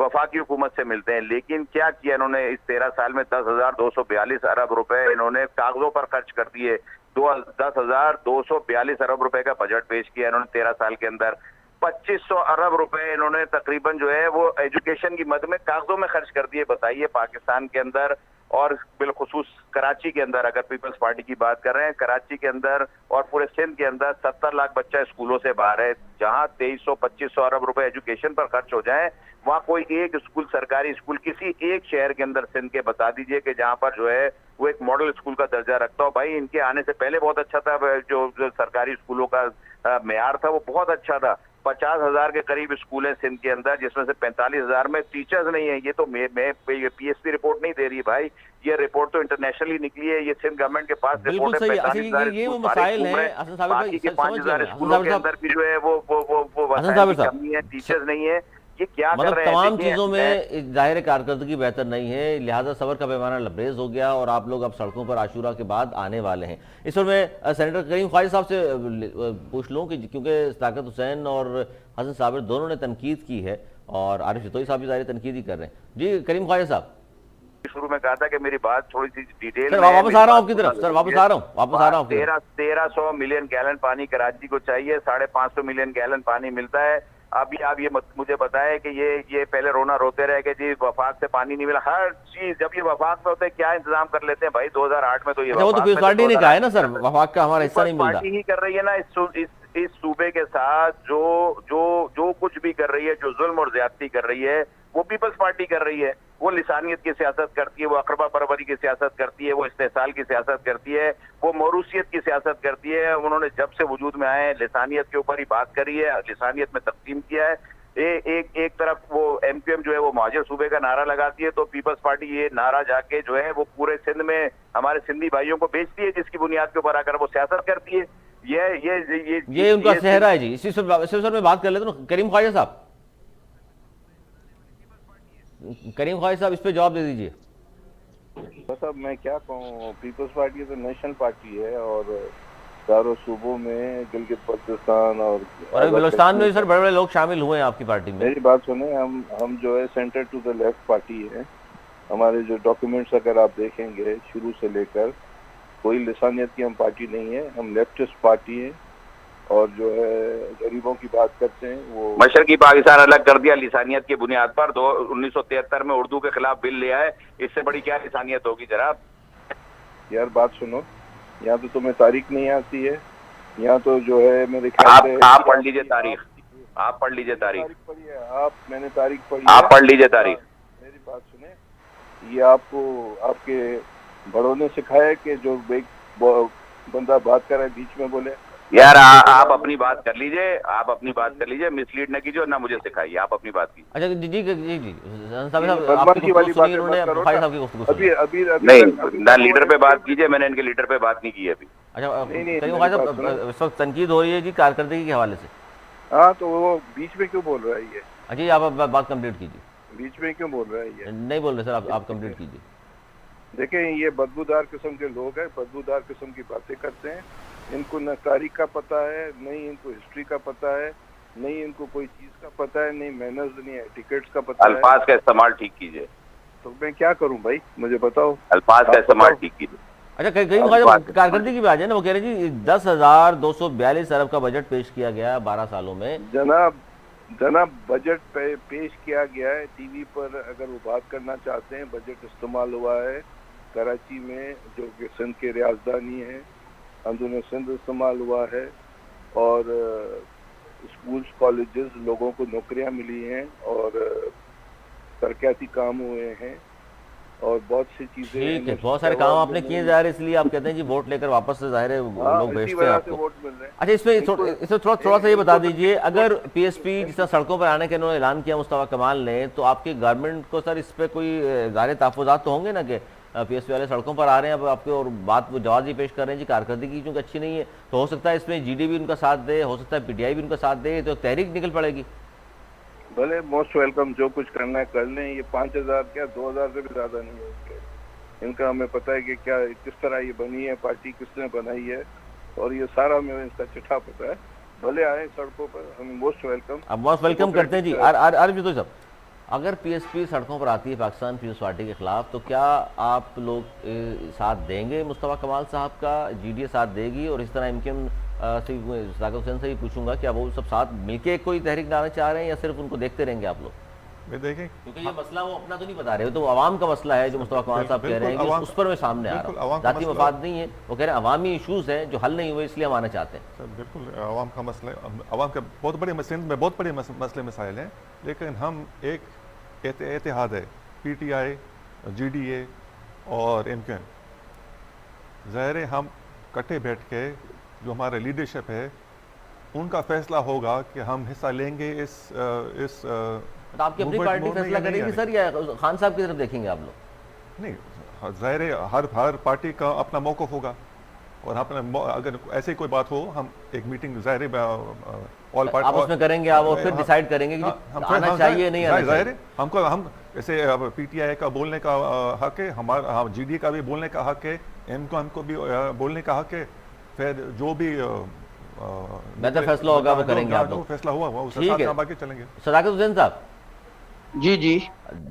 वफाकी हुकूमत से मिलते हैं। लेकिन क्या किया इन्होंने इस 13 साल में? 10,242 अरब रुपए इन्होंने कागजों पर खर्च कर दिए। 10,242 अरब रुपए का बजट पेश किया इन्होंने 13 साल के अंदर। 2500 अरब रुपए इन्होंने तकरीबन जो है वो एजुकेशन की मद में कागजों में खर्च कर दिए। बताइए, पाकिस्तान के अंदर और बिलखुसूस कराची के अंदर, अगर पीपल्स पार्टी की बात कर रहे हैं, कराची के अंदर और पूरे सिंध के अंदर 70 लाख बच्चा स्कूलों से बाहर है। जहां 2300-2500 अरब रुपए एजुकेशन पर खर्च हो जाए, वहां कोई एक स्कूल, सरकारी स्कूल किसी एक शहर के अंदर सिंध के बता दीजिए कि जहां पर जो है वो एक मॉडल स्कूल का दर्जा रखता हो। भाई, इनके आने से पहले बहुत अच्छा था, जो सरकारी स्कूलों का मेयार था वो बहुत अच्छा था। 50,000 के करीब स्कूल है सिंध के अंदर, जिसमें से 45,000 में टीचर्स नहीं है। ये तो मैं पीएसपी रिपोर्ट नहीं दे रही भाई, ये रिपोर्ट तो इंटरनेशनली निकली है। ये सिंध गवर्नमेंट के पास बिल्कुल रिपोर्ट है। सही। 45,000 ये वो मसाइल हैं हसन साबिर भाई, बाकी के समझ 5,000 रहे हैं। स्कूलों के अंदर भी जो है वो वसाइल की कमी है, टीचर्स नहीं है। ये क्या कर मतलब रहे हैं? तमाम देखिए, चीजों में जाहिर कारकर्दगी बेहतर नहीं है, लिहाजा सबर का पैमाना लबरेज हो गया और आप लोग अब सड़कों पर आशूरा के बाद आने वाले हैं। इस पर मैं सेनेटर करीम ख्वाजा साहब से पूछ लूं कि क्योंकि ताकत हुसैन और हसन साबिर दोनों ने तनकीद की है और आरिफ चितोई साहब भी जाहिर तनकीद ही कर रहे हैं। जी करीम ख्वाजा साहब, शुरू में कहा था कि मेरी बात थोड़ी सी डिटेल सर में है, वापस मेरी आ रहा हूं बात आपकी तरफ, सुना सर लीजिए। वापस आ रहा हूं आपकी तरफ। 1300 मिलियन गैलन पानी कराची को चाहिए, 550 मिलियन गैलन पानी मिलता है। अभी आप ये मुझे बताएं कि ये पहले रोना रोते रहे कि जी वफाक से पानी नहीं मिला। हर चीज जब ये वफाक में होते हैं क्या इंतजाम कर लेते हैं भाई। 2008 में तो ये अच्छा, वो तो पीपल्स पार्टी ने कहा है ना सर, वफाक का हमारा हिस्सा नहीं मिलता। पार्टी ही कर रही है ना इस सूबे के साथ, जो कुछ भी कर रही है, जो जुल्म और ज्यादती कर रही है, वो पीपल्स पार्टी कर रही है। वो लिसानियत की सियासत करती है, वो अकरबा परवरी की सियासत करती है, वो इस्तेसाल की सियासत करती है, वो मौरूसियत की सियासत करती है। उन्होंने जब से वजूद में आए लिसानियत के ऊपर ही बात करी है, लिसानियत में तकसीम किया है। एक तरफ वो एमक्यूएम जो है वो मुहाजिर सूबे का नारा लगाती है, तो पीपल्स पार्टी ये नारा जाके जो है वो पूरे सिंध में हमारे सिंधी भाइयों को बेचती है, जिसकी बुनियाद के ऊपर आकर वो सियासत करती है। ये उनका सेहरा है जी। इसी सर में बात कर लेते हैं करीम ख्वाजा साहब। करीम ख्वाजा साहब, इस पे जवाब दे दीजिए। बस अब मैं क्या कहूँ, पीपल्स पार्टी तो नेशनल पार्टी है और चारों सूबों में गिलगित बल्तिस्तान और बलूचिस्तान में सर बड़े बड़े लोग शामिल हुए हैं आपकी पार्टी में। मेरी बात सुने, हम जो है centre to the left party है। हमारे जो डॉक्यूमेंट्स अगर आप देखेंगे शुरू से लेकर, कोई लिसानियत की हम पार्टी नहीं है, हम लेफ्टिस्ट पार्टी है और जो है गरीबों की बात करते हैं। वो मशरकी पाकिस्तान अलग कर दिया लिसानियत की बुनियाद पर। 1973 में उर्दू के खिलाफ बिल लिया है, इससे बड़ी क्या लिसानियत होगी जनाब? यार बात सुनो, यहाँ तो तुम्हें तारीख नहीं आती है। यहाँ तो जो है मेरे ख्याल से आप पढ़ लीजिए तारीख, आप पढ़ लीजिए तारीख, पढ़ी है मैंने तारीख पढ़ी आप है। पढ़ लीजिए तारीख। मेरी बात सुने, ये आपको आपके बड़ों ने सिखाया है कि जो बंदा बात कर रहा है बीच में बोले। यार आप अपनी बात कर लीजिए, आप अपनी बात कर लीजिए, मिसलीड न कीजिए और ना मुझे सिखाइए, आप अपनी बात कीजिए। अच्छा जी जी जी जी बदमाशी वाली बातें मत करो ना। अभी नहीं, ना लीडर पे बात कीजिए, मैंने इनके लीडर पे बात नहीं की अभी। अच्छा नहीं, करीम ख्वाजा साहब, इस वक्त तनकीद हो रही है जी कारकर्दगी के हवाले से। हाँ, तो वो बीच में क्यों बोल रहा है ये? अच्छा जी, आप बात कंप्लीट कीजिए। बीच में क्यों बोल रहा है ये? नहीं बोल रहे सर, आप कंप्लीट कीजिए। देखें, ये बदबूदार किस्म के लोग हैं, बदबूदार किस्म की बातें करते हैं। इनको न तारीख का पता है, नहीं इनको हिस्ट्री का पता है, नहीं इनको कोई चीज का पता है, नहीं मैनर्स, नहीं एटिकेट्स का पता है। अल्फाज का इस्तेमाल ठीक कीजिए। तो मैं क्या करूं भाई, मुझे बताओ। अल्फाज का इस्तेमाल ठीक कीजिए। अच्छा करीम ख्वाजा, कारकर्दगी की बात है ना, वो कह रहे जी 10,242 अरब का बजट पेश किया गया 12 सालों में। जनाब बजट पेश किया गया है, टीवी पर अगर वो बात करना चाहते हैं, बजट इस्तेमाल हुआ है कराची में, जो कि सिंध के राजधानी है, अंदरूनी सिंध इस्तेमाल हुआ है और स्कूल्स, कॉलेजेस, लोगों को नौकरियां मिली हैं और तरक्याती काम हुए हैं और बहुत सी चीजें। ठीक है, बहुत सारे काम आपने किए जा रहे हैं, इसलिए आप कहते हैं जी वोट लेकर वापस से जाहिर है लोग भेजते हैं आपको। वोट मिल रहे हैं। अच्छा, इसमें थोड़ा सा ये बता दीजिए, अगर पीएसपी जिस तरह सड़कों पर आने के इन्होंने ऐलान किया मुस्तफा कमाल ने, तो आपकी गवर्नमेंट को सर इस पर कोई ज़ाहिर तहफ़्फ़ुज़ात तो होंगे ना कि पीएसपी वाले सड़कों पर आ रहे हैं अब आपके और बात वो जवाब ही पेश कर रहे हैं जी कारकर्दगी क्योंकि अच्छी नहीं है, तो हो सकता है इसमें जीडी भी उनका साथ दे, हो सकता है पीटीआई भी उनका साथ दे, तो तहरीक निकल पड़ेगी। भले मोस्ट वेलकम, जो कुछ करना है कर लें। ये 5,000 क्या 2,000 से भी ज्यादा नहीं है उसके। इनका हमें पता है कि क्या किस तरह ये बनी है, पार्टी किसने बनाई है, और ये सारा हमें इसका चिट्ठा पता है। भले आए सड़कों पर, हम मोस्ट वेलकम। अब मोस्ट वेलकम करते हैं जी। आरिफ तो साहब, अगर पीएसपी सड़कों पर आती है पाकिस्तान पीपल्स पार्टी के खिलाफ, तो क्या आप लोग साथ देंगे मुस्तफा कमाल साहब का, जीडीए साथ देगी? और इस तरह एमकेएम से सदाकत हुसैन से ही पूछूंगा, क्या वो सब साथ मिलके कोई तहरीक लाना चाह रहे हैं या सिर्फ उनको देखते रहेंगे आप लोग? देखें, क्योंकि ये मसला वो अपना तो नहीं बता रहे, तो आवाम का मसला है जो मुस्तफा कमाल साहब कह रहे हैं कि उस पर मैं सामने आ रहा हूँ। जाती मफाद नहीं है, वो कह रहे हैं अवामी इशूज़ हैं जो हल नहीं हुए, इसलिए हम आना चाहते हैं। सर बिल्कुल आवाम का मसला है, आवाम के बहुत बड़े मसले में बहुत बड़े मसले मसाइल हैं, लेकिन हम एक इत्तेहाद है, पीटीआई, जीडीए और एमकेएम, ज़ाहिर है हम इकट्ठे बैठ के जो हमारा लीडरशिप है उनका फैसला होगा कि हम हिस्सा लेंगे इस तो आपकी अपनी पार्टी फैसला करेगी सर, या खान साहब की तरफ देखेंगे आप लोग? नहीं, ज़ाहिर है हर पार्टी का अपना मौक़िफ़ होगा, और अपना अगर ऐसे कोई बात हो हम एक मीटिंग ज़ाहिर है ऑल पार्टी आप उसमें करेंगे, आप और फिर डिसाइड करेंगे कि आना चाहिए नहीं आना ज़ाहिर चाहिए। है हम जैसे पीटीआई का बोलने का हक है, हमारा जीडीए का भी बोलने का हक है, एमकेएम को भी बोलने का हक है, फिर जो भी बेहतर फैसला होगा वो करेंगे आप लोग। फैसला हुआ उसके ठीक है, साथ बाकी चलेंगे। सदाकत हुसैन साहब, जी जी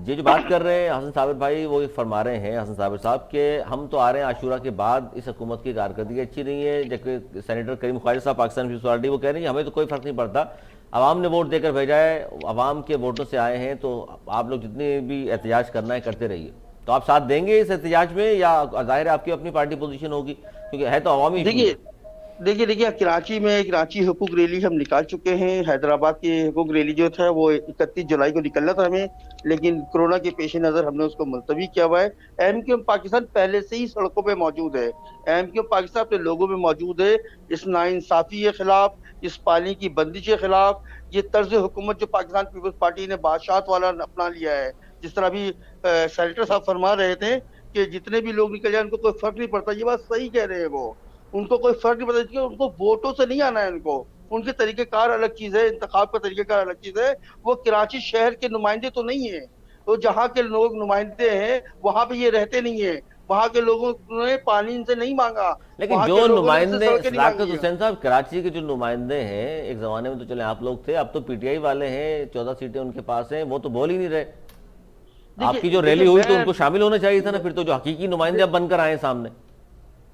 ये जो बात कर रहे हैं हसन साबिर भाई, वो फरमा रहे हैं हसन साबिर साहब के हम तो आ रहे हैं आशूरा के बाद, इस हुकूमत की कारकर्दगी अच्छी नहीं है। जबकि सेनेटर करीम ख्वाजा साहब पाकिस्तान पीपल्स पार्टी वो कह रहे हैं हमें तो कोई फर्क नहीं पड़ता, आवाम ने वोट देकर भेजा है, आवाम के वोटों से आए हैं, तो आप लोग जितने भी एहतजाज करना है करते रहिए। तो आप साथ देंगे इस एहतजाज में, या जाहिर है आपकी अपनी पार्टी पोजीशन होगी, क्योंकि है तो अवामी? देखिए कराची हुकूक रैली हम निकाल चुके हैं। हैदराबाद की हुकूक रैली जो था वो 31 जुलाई को निकलना था हमें, लेकिन कोरोना के पेश नज़र हमने उसको मुलतवी किया हुआ है। एमकेएम पाकिस्तान पहले से ही सड़कों पे मौजूद है, एमकेएम पाकिस्तान अपने लोगों में मौजूद है, इस नाइंसाफी के खिलाफ, इस पानी की बंदिश के खिलाफ, ये तर्ज हुकूमत जो पाकिस्तान पीपल्स पार्टी ने बादशाहत वाला अपना लिया है। जिस तरह अभी सेनेटर साहब फरमा रहे थे कि जितने भी लोग निकल जाए उनको कोई फर्क नहीं पड़ता, ये बात सही कह रहे हैं वो, उनको कोई फर्क नहीं पड़ता, उनको वोटों से नहीं आना है, उनके तरीकेकार अलग चीज है, इंतखाब का तरीकेकार अलग चीज है। वो कराची शहर के नुमाइंदे तो नहीं है, तो जहाँ के लोग नुमाइंदे हैं वहां पे ये रहते नहीं है, वहाँ के लोगों ने पानी इनसे नहीं मांगा। लेकिन जो नुमाइंदे सदाकत हुसैन साहब कराची के जो नुमाइंदे हैं, एक जमाने में तो चले आप लोग थे, अब तो पीटीआई वाले हैं, 14 सीटें उनके पास हैं, वो तो बोल ही नहीं रहे। आपकी जो रैली हुई तो उनको शामिल होना चाहिए था ना फिर, तो जो हकीकी नुमाइंदे अब बनकर आए सामने।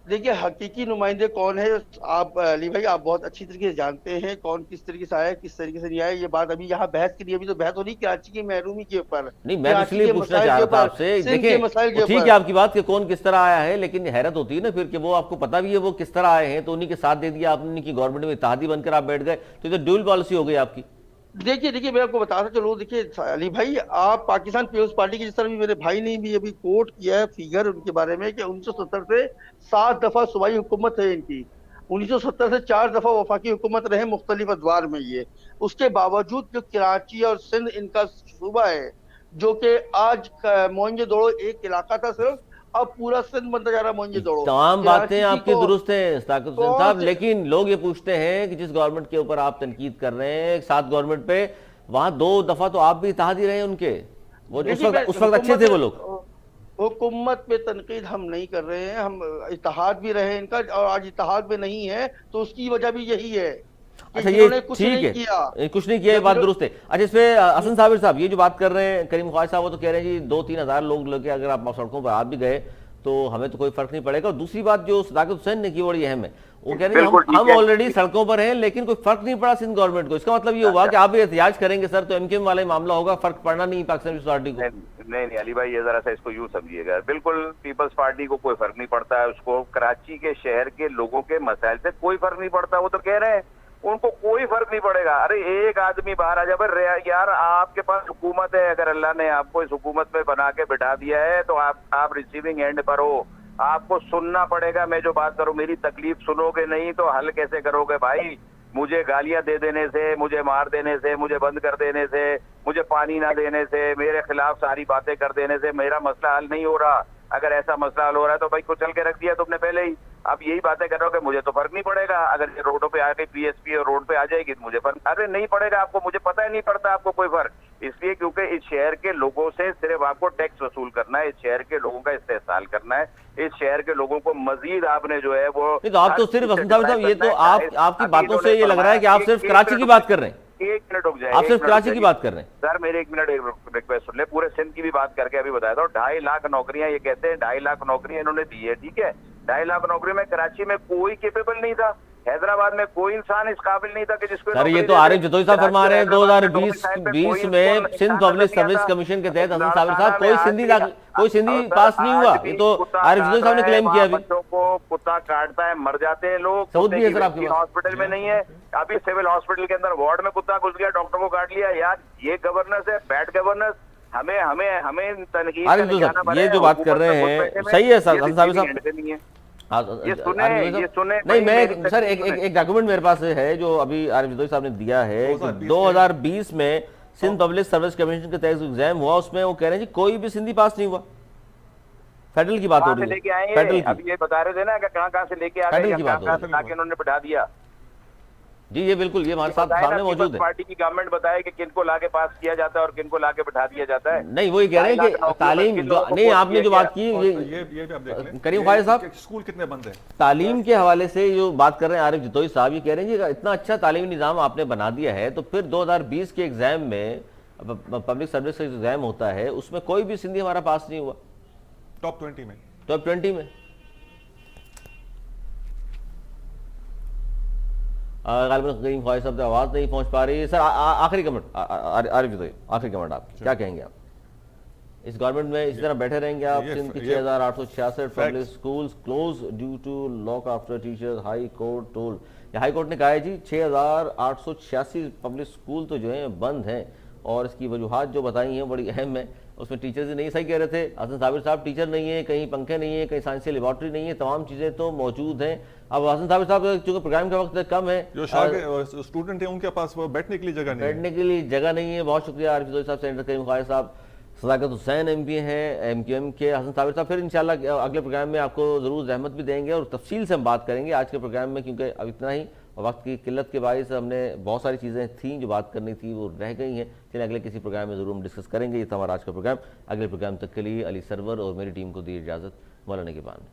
देखिए हकीकी नुमाइंदे कौन है, आप अली भाई आप बहुत अच्छी तरीके से जानते हैं कौन किस तरीके से आया किस तरीके से नहीं आया। ये बात अभी यहाँ बहस के लिए, अभी तो बहस हो रही कराची की महरूमी के ऊपर। नहीं, मैं इसलिए पूछना चाह रहा था आपसे, देखिए ठीक है आपकी बात कि कौन किस तरह आया है, लेकिन हैरत होती है ना फिर कि वो आपको पता भी है वो किस तरह आए हैं, तो उन्हीं के साथ दे दिया आपने, उन्हीं की गवर्नमेंट में इत्तेहादी बनकर आप बैठ गए, तो ये ड्यूल पॉलिसी हो गई आपकी। देखिए मैं आपको बताता चलो, देखिए अली भाई, आप पाकिस्तान पीपल्स पार्टी की, जिस तरह भी मेरे भाई ने भी अभी कोट किया है फिगर उनके बारे में कि 1970 से 7 दफा सूबाई हुकूमत है इनकी, 1970 से 4 दफा वफाकी हुकूमत रहे मुख्तलिफ अदवार में ये। उसके बावजूद जो कराची और सिंध इनका सूबा है, जो कि आज मोइंजोदड़ो एक इलाका था सिर्फ, अब पूरा सिंध बनता जा रहा है मोइंजोदड़ो। तमाम बातें आपकी दुरुस्त है सदाकत हुसैन साहब, लेकिन लोग ये पूछते हैं कि जिस गवर्नमेंट के ऊपर आप तनकीद कर रहे हैं, 7 गवर्नमेंट पे, वहां 2 दफा तो आप भी इत्तेहादी रहे उनके, वो उस वक्त अच्छे थे वो लोग। हुकूमत पे तनकीद हम नहीं कर रहे हैं, हम इत्तेहाद भी रहे इनका, और आज इत्तेहाद में नहीं है, तो उसकी वजह भी यही है। अच्छा ये ठीक है, कुछ नहीं किया, ये बात दुरुस्त है। अच्छा इस पे हसन साबिर साहब ये जो बात कर रहे हैं करीम ख्वाजा साहब, वो तो कह रहे हैं जी 2-3 हज़ार लोग लेके अगर आप सड़कों पर आ भी गए तो हमें तो कोई फर्क नहीं पड़ेगा। और दूसरी बात जो सदाकत हुसैन ने की बड़ी अहम है, वो कह रहे हैं हम ऑलरेडी सड़कों पर हैं लेकिन कोई फर्क नहीं पड़ा सिंध गवर्नमेंट को। इसका मतलब ये हुआ कि आप भी एहतियाज करेंगे सर, तो एमकेएम वाला ही मामला होगा, फर्क पड़ना नहीं पाकिस्तान पीपल्स पार्टी को। नहीं अली भाई, ये जरा सा इसको यूं समझिएगा, बिल्कुल पीपल्स पार्टी को कोई फर्क नहीं पड़ता है, उसको कराची के शहर के लोगों के मसाइल से कोई फर्क नहीं पड़ता। वो तो कह रहे हैं उनको कोई फर्क नहीं पड़ेगा। अरे एक आदमी बाहर आ जाए यार, आपके पास हुकूमत है, अगर अल्लाह ने आपको इस हुकूमत में बना के बिठा दिया है तो आप रिसीविंग एंड पर हो, आपको सुनना पड़ेगा। मैं जो बात करूं, मेरी तकलीफ सुनोगे नहीं तो हल कैसे करोगे भाई? मुझे गालियां दे देने से, मुझे मार देने से, मुझे बंद कर देने से, मुझे पानी ना देने से, मेरे खिलाफ सारी बातें कर देने से मेरा मसला हल नहीं हो रहा। अगर ऐसा मसला हल हो रहा है तो भाई कुचल के रख दिया तुमने पहले ही। अब यही बातें कर रहे हो कि मुझे तो फर्क नहीं पड़ेगा, अगर ये रोडों पे आके पीएसपी और रोड पे आ जाएगी तो मुझे फर्क, अरे नहीं पड़ेगा आपको, मुझे पता ही नहीं पड़ता आपको कोई फर्क। اس لیے کیونکہ اس شہر کے لوگوں سے صرف آپ کو ٹیکس وصول کرنا ہے، اس شہر کے لوگوں کا استحصال کرنا ہے، اس شہر کے لوگوں کو مزید آپ نے جو ہے وہ نہیں تو آپ تو صرف حسن صابر صاحب، یہ تو آپ کی باتوں سے یہ لگ رہا ہے کہ آپ صرف کراچی کی بات کر رہے ہیں. ایک منٹ رک جائے، آپ صرف کراچی کی بات کر رہے ہیں. سر میرے ایک منٹ ریکویسٹ سن لے، پورے سندھ کی بھی بات کر کے ابھی بتایا تھا. 2.5 لاکھ نوکریاں، یہ کہتے ہیں 2.5 لاکھ نوکریاں انہوں نے دی ہے، ٹھیک ہے. 2.5 لاکھ نوکری میں کراچی میں کوئی کیپیبل نہیں تھا، حیدرآباد میں کوئی انسان اس قابل نہیں تھا کہ جس کو سر یہ تو عارف جتوئی صاحب فرما رہے ہیں 2020 میں سندھ پبلک سروس کمیشن کے تحت حسن صابر صاحب کوئی سندھی پاس نہیں ہوا. یہ تو عارف جتوئی صاحب نے کلیم کیا. ابھی بچوں کو کتا کاٹتا ہے، مر جاتے ہیں لوگ. ثبوت بھی ہے سر آپ کے پاس. ہاسپٹل میں نہیں ہے، ابھی سول ہاسپٹل کے اندر وارڈ میں کتا گھس گیا، ڈاکٹر کو کاٹ لیا. یار یہ گورننس ہے، بیڈ گورننس. ہمیں تنقید یہ جو بات کر رہے ہیں صحیح ہے سر حسن صابر صاحب. نہیں میں سر ایک ڈاکومنٹ میرے پاس ہے جو ابھی عارف جتوئی صاحب نے دیا ہے کہ 2020 میں سندھ پبلک سروس کمیشن کے تحت ایگزام ہوا، اس میں وہ کہہ رہے ہیں جی کوئی بھی سندھی پاس نہیں ہوا. فیڈرل کی بات ہو رہی ہے، فیڈرل اب یہ بتا رہے تھے نا کہ کہاں سے لے کے آ گئے، انہوں نے بٹھا دیا. جی یہ بالکل، یہ ہمارے ساتھ سامنے موجود ہے. پارٹی کی گورنمنٹ بتائے کہ کن کو لا کے پاس کیا جاتا ہے اور کن کو لا کے بٹھا دیا جاتا ہے. نہیں وہی کہہ رہے ہیں کہ تعلیم نہیں، آپ نے جو بات کی کریم خواجہ صاحب، اسکول کتنے بند ہیں تعلیم کے حوالے سے جو بات کر رہے ہیں عارف جتوئی صاحب، یہ کہہ رہے ہیں جی اتنا اچھا تعلیمی نظام آپ نے بنا دیا ہے تو پھر 2020 کے ایگزام میں پبلک سروس کا ایگزام ہوتا ہے اس میں کوئی بھی سندھی ہمارا پاس نہیں ہوا ٹاپ 20 میں. ٹاپ 20 میں. غالباً کریم خواجہ صاحب سے آواز نہیں پہنچ پا رہی ہے. سر آخری کمنٹ عارف جتوئی، آخری کمنٹ آپ کیا کہیں گے؟ آپ اس گورنمنٹ میں اسی طرح بیٹھے رہیں گے آپ؟ سندھ کی 6866 public schools close due to lack آفٹر teachers, high court told. High court نے کہا ہے جی 6886 پبلک سکول تو جو ہیں بند ہیں، اور اس کی وجوہات جو بتائی ہیں بڑی اہم ہیں. اس میں ٹیچرز نہیں، صحیح کہہ رہے تھے حسن صابر صاحب، ٹیچر نہیں ہیں، کہیں پنکھے نہیں ہیں، کہیں سائنسی لیبارٹری نہیں ہے، تمام چیزیں تو موجود ہیں. اب حسن صابر صاحب چونکہ پروگرام کا وقت کم ہے، جو اسٹوڈنٹ ہیں ان کے پاس بیٹھنے کے لیے جگہ نہیں ہے، بیٹھنے کے لیے جگہ نہیں ہے. بہت شکریہ عارف جتوئی صاحب، سینیٹر کریم خواجہ صاحب، صداقت حسین ایم پی ہیں ایم کیو ایم کے، حسن صابر صاحب. پھر انشاءاللہ اگلے پروگرام میں آپ کو ضرور زحمت بھی دیں گے اور تفصیل سے ہم بات کریں گے آج کے پروگرام میں، کیونکہ اب اتنا ہی وقت کی قلت کے باعث ہم نے بہت ساری چیزیں تھیں جو بات کرنی تھی وہ رہ گئی ہیں. چلیں اگلے کسی پروگرام میں ضرور ہم ڈسکس کریں گے. یہ تھا ہمارا آج کا پروگرام. اگلے پروگرام تک کے لیے علی سرور اور میری ٹیم کو دی اجازت. مولانا کے بان.